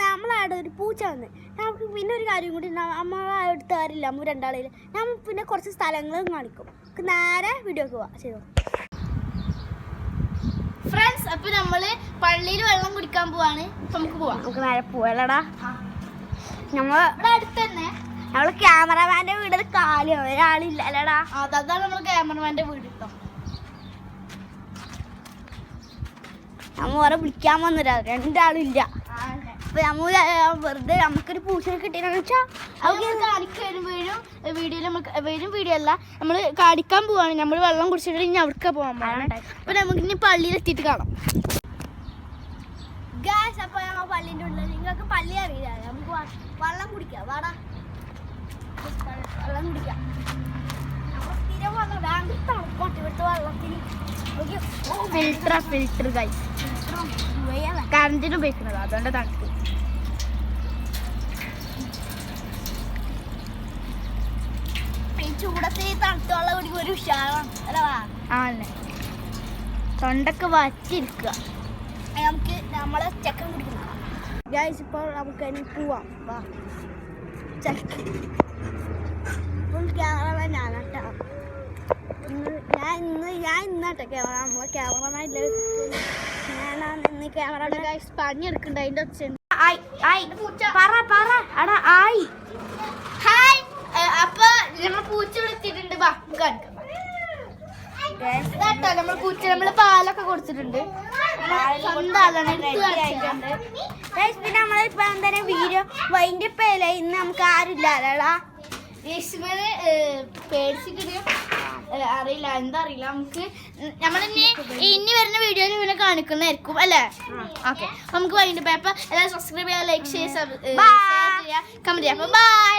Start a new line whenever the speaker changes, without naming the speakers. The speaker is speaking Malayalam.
നമ്മളവിടെ ഒരു പൂച്ച വന്ന് നമുക്ക് പിന്നെ ഒരു കാര്യം കൂടി നമ്മളെ അടുത്ത് കാര്യമില്ല നമ്മൾ രണ്ടാളിൽ നമ്മൾ പിന്നെ കുറച്ച് സ്ഥലങ്ങളും കാണിക്കും നേരെ വീഡിയോക്ക് പോവാം. ശരി
ഫ്രണ്ട്സ്, അപ്പൊ നമ്മള് പള്ളിയിൽ വെള്ളം കുടിക്കാൻ പോവാണ്. നമുക്ക് പോവാം.
നമുക്ക് നേരെ പോവല്ലടാ. നമ്മള്
ഇവിടെ അടുത്ത് തന്നെ
നമ്മള് ക്യാമറമാന്റെ വീട്ടിൽ കാലിയോ ഒരാളില്ല അല്ലടാ.
അതാണ് നമ്മള് ക്യാമറമാന്റെ വീട് കേട്ടോ.
നമ്മ ഓരോ വിളിക്കാൻ വന്നില്ല, രണ്ടാളും ഇല്ല. അപ്പൊ നമ്മ വെറുതെ നമുക്കൊരു പൂച്ചനെ കിട്ടിയെന്ന് വെച്ചാൽ
വീഡിയോ അല്ല, നമ്മള് കാണിക്കാൻ പോവാണ്. നമ്മള് വെള്ളം കുടിച്ചിട്ട് ഇനി അവിടെ പോകാൻ പാടില്ല. അപ്പൊ നമുക്ക് ഇനി പള്ളിയിൽ എത്തിയിട്ട് കാണാം.
ഗായ്സ്, അപ്പൊ ഞങ്ങൾ പള്ളിന്റെ ഉള്ളിൽ നിങ്ങൾക്ക് പള്ളി അറിയില്ല, നമുക്ക് വെള്ളം കുടിക്കാം. വാടാ വെള്ളം കുടിക്കാം. സ്ഥിരം വെള്ളം ബാങ്കിൽ തണുപ്പോട്ട് ഇവിടുത്തെ വെള്ളത്തിന്
ഫിൽറ്റർ ഗൈസ്, കറണ്ടിന് ഉപയോഗിക്കുന്നത്, അതുകൊണ്ട് തണുപ്പ്.
ഈ ചൂടത്ത് തണുത്ത വെള്ളം കുടിക്കും ഒരു ഉഷാറാണ്
ആണല്ലേ. തൊണ്ടൊക്കെ വച്ചിരിക്കുക.
നമുക്ക് നമ്മളെ ചെക്കൻ കുടിക്കണം. ഗൈസ്, ഇപ്പോൾ നമുക്ക് ഇനി പോവാം. വാ ചെക്കൻ ഫുൾ ക്യാമറമാൻ ഞാനാട്ടോ. ഞാൻ ഇന്നാട്ടോ ക്യാമറ, നമ്മളെ ക്യാമറമാനില്ല. ഞാനാണ് ഇന്ന് ക്യാമറ.
ഗൈസ്, പണി എടുക്കണ്ട. അതിന്റെ ഒച്ച ഹായ്. അപ്പൊ നമ്മൾ പൂച്ച വിളിച്ചിട്ടുണ്ട്. കേട്ടോ നമ്മൾ പൂച്ച, നമ്മള് പാലൊക്കെ കൊടുത്തിട്ടുണ്ട്.
പിന്നെ നമ്മളിപ്പോ എന്തായാലും വീഡിയോ വൈൻഡ് അപ്പ് ചെയ്യല്ലേ. ഇന്ന് നമുക്ക് ആരുമില്ല അല്ലടാ.
യേശുവിനെ പേടിച്ചിട്ട് അറിയില്ല, എന്താ അറിയില്ല. നമുക്ക് ഇനി വരുന്ന വീഡിയോയിൽ ഇവനെ കാണിക്കുന്നതായിരിക്കും അല്ലേ. ഓക്കെ, നമുക്ക് വൈൻഡ് അപ്പ്. എല്ലാവരും സബ്സ്ക്രൈബ് ചെയ്യുക, ലൈക്ക് ചെയ്യുക, കമന്റ് ചെയ്യുക. ബൈ.